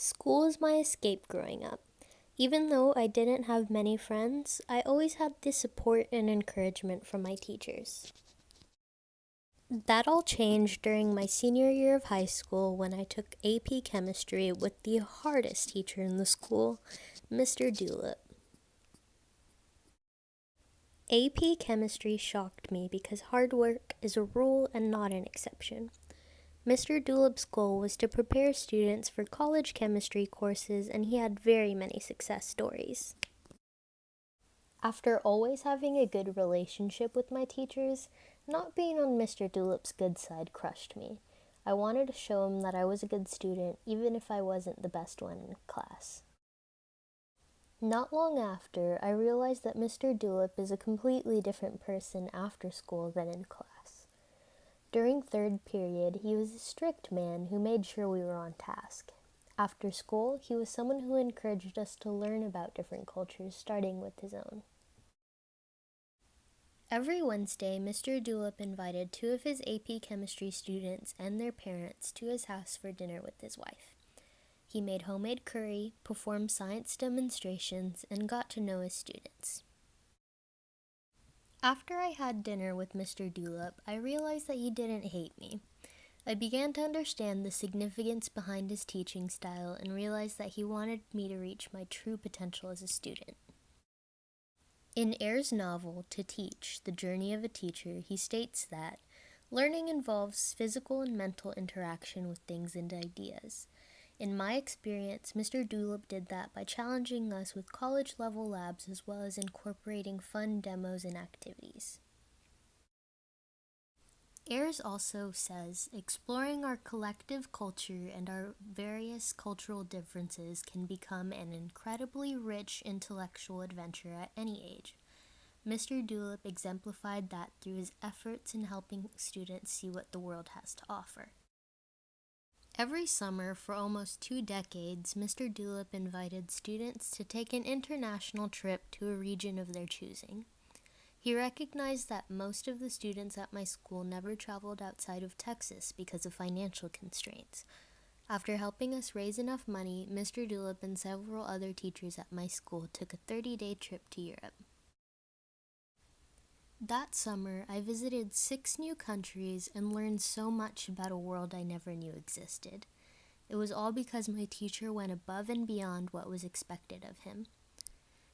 School was my escape growing up. Even though I didn't have many friends, I always had the support and encouragement from my teachers. That all changed during my senior year of high school when I took AP Chemistry with the hardest teacher in the school, Mr. Dulip. AP Chemistry shocked me because hard work is a rule and not an exception. Mr. Dulip's goal was to prepare students for college chemistry courses, and he had very many success stories. After always having a good relationship with my teachers, not being on Mr. Dulip's good side crushed me. I wanted to show him that I was a good student, even if I wasn't the best one in class. Not long after, I realized that Mr. Dulip is a completely different person after school than in class. During third period, he was a strict man who made sure we were on task. After school, he was someone who encouraged us to learn about different cultures, starting with his own. Every Wednesday, Mr. Dulip invited two of his AP Chemistry students and their parents to his house for dinner with his wife. He made homemade curry, performed science demonstrations, and got to know his students. After I had dinner with Mr. Dulip, I realized that he didn't hate me. I began to understand the significance behind his teaching style and realized that he wanted me to reach my true potential as a student. In Ayer's novel, To Teach, The Journey of a Teacher, he states that learning involves physical and mental interaction with things and ideas. In my experience, Mr. Dulip did that by challenging us with college-level labs as well as incorporating fun demos and activities. Ayers also says, exploring our collective culture and our various cultural differences can become an incredibly rich intellectual adventure at any age. Mr. Dulip exemplified that through his efforts in helping students see what the world has to offer. Every summer for almost 2 decades, Mr. Dulip invited students to take an international trip to a region of their choosing. He recognized that most of the students at my school never traveled outside of Texas because of financial constraints. After helping us raise enough money, Mr. Dulip and several other teachers at my school took a 30-day trip to Europe. That summer, I visited 6 new countries and learned so much about a world I never knew existed. It was all because my teacher went above and beyond what was expected of him.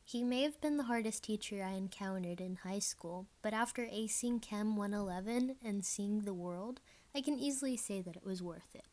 He may have been the hardest teacher I encountered in high school, but after acing Chem 111 and seeing the world, I can easily say that it was worth it.